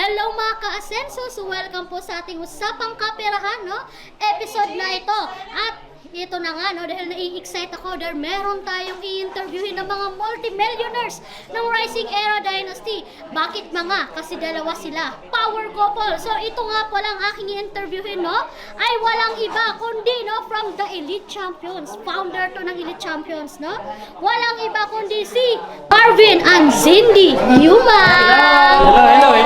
Hello mga ka-asenso! So welcome po sa ating Usapang Kaperahan, no? Episode na ito. At ito na nga, no? Dahil nai-excite ako dahil meron tayong i-interviewin ng mga multi-millionaires ng Rising Era Dynasty. Bakit mga? Kasi dalawa sila. Power couple. So ito nga po lang aking i-interviewin, no? Ay walang iba kundi, no? From the Elite Champions. Founder to ng Elite Champions, no? Walang iba kundi si Marvin and Cindy Human. Hello.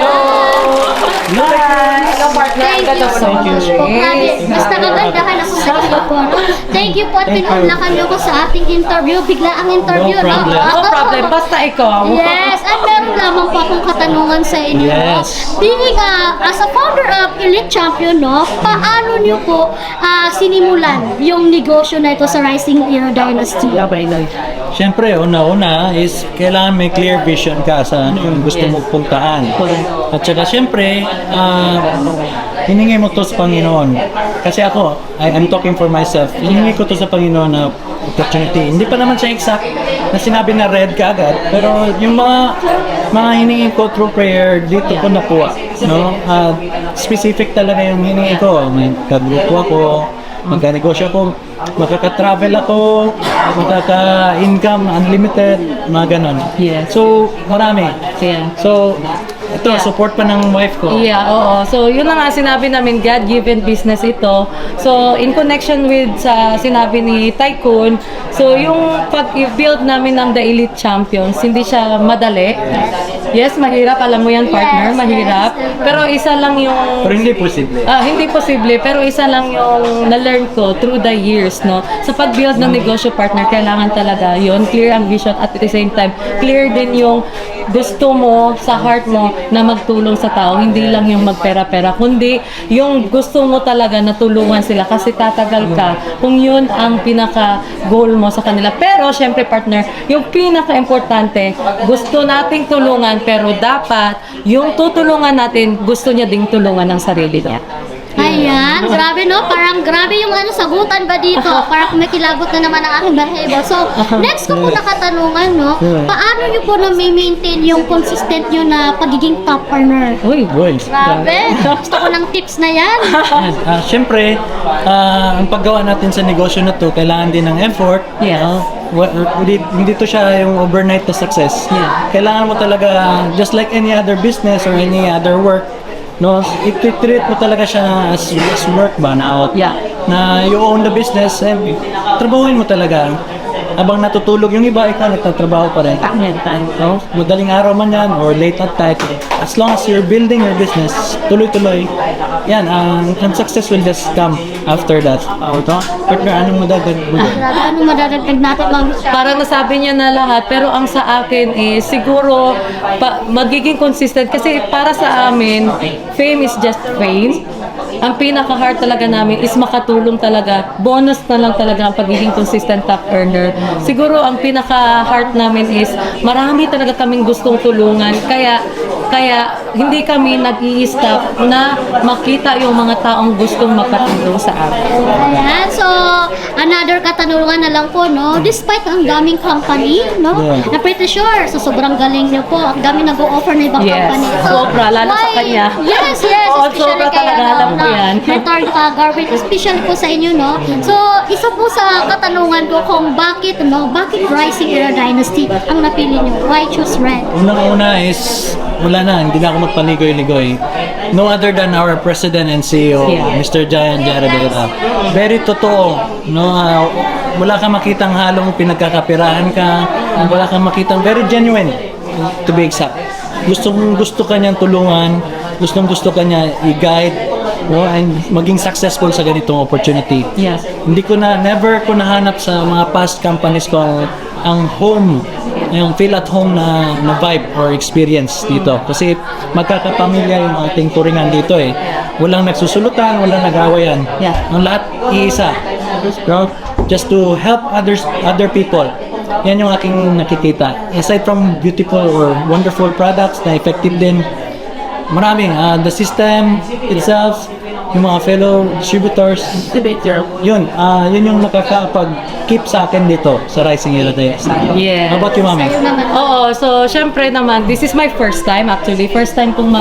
Hello, partner. Thank you so much po. Grabe, mas nakagandahan ako sa inyo po. No? Thank you po at pinunlakan niyo ko sa ating interview. Bigla ang interview. No problem. No problem. Basta ikaw. Yes, at meron lamang po akong katanungan sa inyo. Yes. Being as a founder of Elite Champion, no, paano niyo po sinimulan yung negosyo na ito sa Rising Era Dynasty? Siyempre, una-una is kailangan may clear vision ka sa ano yung gusto mong puntaan. At saka siyempre, hiningi mo to sa Panginoon. Kasi ako, I'm talking for myself, hiningi ko to sa Panginoon na opportunity. Hindi pa naman siya exact na sinabi na red ka agad, pero yung mga hiningi ko through prayer, dito ko nakuha. No? Specific talaga yung hiningi ko. May kagrupo ako, magka-negosyo ako, makaka-travel ako, makaka-income, unlimited, mga ganon. Yes. So, marami. Yeah. So, ito, support pa ng wife ko. Yeah, oo. So, yun na nga sinabi namin, God-given business ito. So, in connection with sa sinabi ni Tycoon, so yung pag-build namin ng The Elite Champions, hindi siya madali. Yes, mahirap. Alam mo yan, partner, Yes, mahirap. yes. Pero isa lang yung... Pero hindi posible. Hindi posible, pero isa lang yung na-learn ko through the years, no? Sa pag-build ng negosyo, partner, kailangan talaga yon clear ang vision at the same time, clear din yung gusto mo sa heart mo na magtulong sa tao, hindi lang yung magpera-pera, kundi yung gusto mo talaga na tulungan sila kasi tatagal ka kung yun ang pinaka-goal mo sa kanila. Pero, syempre, partner, yung pinaka-importante, gusto nating tulungan, pero dapat yung tutulungan natin, gusto niya ding tulungan ng sarili niya. Ayan, grabe no? Parang grabe yung sagutan ba dito? Parang kumikilagot na naman ang aking balahibo. So, next ko po na katanungan, no? Paano nyo po na-maintain yung consistent nyo na pagiging top earner? Uy, Boys. Grabe! Gusto ko ng tips na yan. Siyempre, ang paggawa natin sa negosyo na to, kailangan din ng effort. Yes. Hindi to siya yung overnight na success. Yeah. Kailangan mo talaga, just like any other business or any other work, no, i-treat mo talaga siya as work ba na out. Yeah. Na you own the business, trabahuin mo talaga. Habang natutulog yung iba, ikaw nagtatrabaho pa rin. No? Madaling araw man yan or late at night. As long as you're building your business, tuloy-tuloy, yan, ang success will just come after that. Partner, anong madagdag mo dyan? Grabe, ano madadagdag natin, ma'am? Parang nasabi niya na lahat, pero ang sa akin is siguro magiging consistent kasi para sa amin, fame is just fame. Ang pinaka-heart talaga namin is makatulong talaga. Bonus na lang talaga ang pagiging consistent top earner. Siguro ang pinaka-heart namin is marami talaga kaming gustong tulungan. Kaya hindi kami nag-i-stop na makita yung mga taong gustong makatulong sa amin. Ayan, so another katanungan na lang po, no? Despite ang daming company, no? Yeah. Na pretty sure, so sobrang galing niyo po. Ang dami nag-o-offer na ibang Yes, company. sobra, lalo sa kanya. Yes. Oo, Especially sobra kay, talaga, alam ko yan. Return garbage, especially po sa inyo, no? So, isa po sa katanungan ko kung bakit Rising Era Dynasty ang napili niyo? Why choose red? Unang-una is, wala na, hindi na ako magpaligoy-ligoy. No other than our President and CEO, Yeah. Mr. Jayan Jaradera. Very totoo. No, wala kang makitang halong pinagkakapirahan ka. Wala kang makitang, very genuine, to be exact. Gusto ka niyang tulungan. Gusto ka niya i-guide. No, and maging successful sa ganitong opportunity. Yes. Never ko nahanap sa mga past companies ko ang home, yung feel at home na vibe or experience dito. Kasi magkakapamilya yung ating turingan dito eh. Walang nagsusulutan, walang nag-awayan. Yeah. Ang lahat iisa. No? Just to help other people. Yan yung aking nakikita. Aside from beautiful or wonderful products na effective din, maraming the system itself yung mga fellow distributors, yun yung nakakapag-keep sa akin dito sa Rising Hero Dynasty. Yeah. How about you, Mami? Sa'yo naman. Oo, so syempre naman, this is my first time actually. First time kong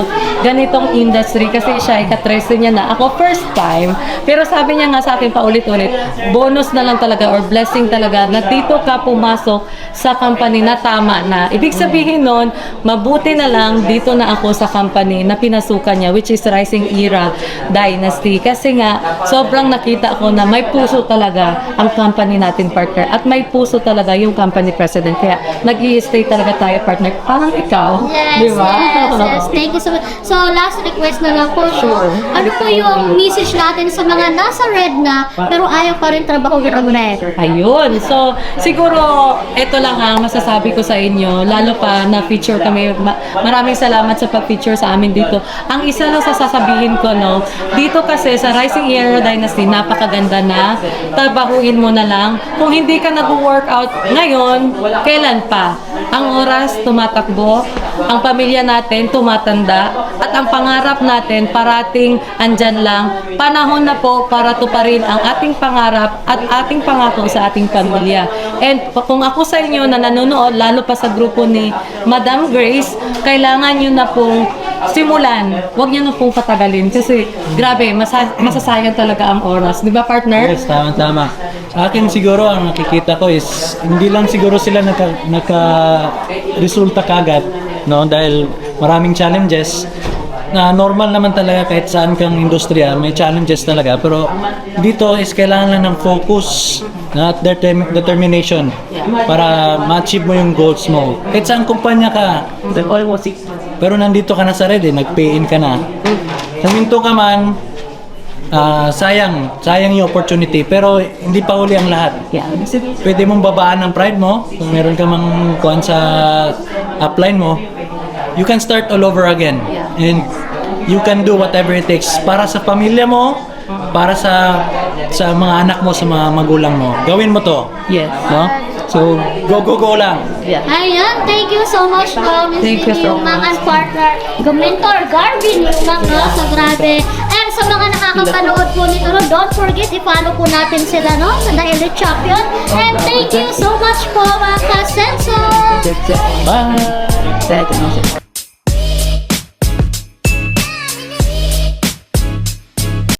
ganitong industry kasi siya ay ka-13 niya na. Ako first time, pero sabi niya nga sa akin paulit-ulit, bonus na lang talaga or blessing talaga na dito ka pumasok sa company na tama na. Ibig sabihin nun, mabuti na lang dito na ako sa company na pinasukan niya, which is Rising Era Dynasty. Kasi nga, sobrang nakita ko na may puso talaga ang company natin, partner. At may puso talaga yung company president. Kaya nag-i-stay talaga tayo, partner. Parang ikaw. Yes, Di ba? yes. Thank you so much. So, last request na lang po. Sure. Ano po yung message natin sa mga nasa red na pero ayaw pa rin trabaho ng red? Ayun. So, siguro, ito lang ang masasabi ko sa inyo. Lalo pa na feature kami. Maraming salamat sa pag-feature sa amin dito. Ang isa lang sa sasabihin ko, no, dito kasi sa Rising Era Dynasty, napakaganda na. Trabahuin mo na lang. Kung hindi ka nag-workout ngayon, kailan pa? Ang oras tumatakbo, ang pamilya natin tumatanda, at ang pangarap natin parating andyan lang. Panahon na po para tuparin ang ating pangarap at ating pangako sa ating pamilya. And kung ako sa inyo na nanonood, lalo pa sa grupo ni Madam Grace, kailangan nyo na pong simulan. Huwag nyo na pong patagalin kasi grabe, masasayang talaga ang oras. Di ba, partner? Yes, tama. Sa akin siguro, ang nakikita ko is, hindi lang siguro sila naka-resulta kagad, no? Dahil maraming challenges, na normal naman talaga kahit saan kang industriya, may challenges talaga. Pero dito is kailangan lang ng focus at determination para ma-achieve mo yung goals mo. Kahit saan kumpanya ka, pero nandito ka na sa red, nag-pay-in ka na. Naminto ka man, sayang yung opportunity, pero hindi pa huli ang lahat. Pwede mong babaan ang pride mo, kung meron ka mang kuhan sa upline mo, you can start all over again. And you can do whatever it takes para sa pamilya mo, para sa mga anak mo, sa mga magulang mo. Gawin mo to. Yes. No? So, go lang. Ayan, thank you so much po, Miss Thank you so Yung much. mga partner, Mentor Garvin Lumang, no? So, grabe. And sa mga nakakapanood po nito, no, don't forget, i-follow po natin sila, no? Sa Elite Champion. And thank you so much po, mga kasenso! Bye!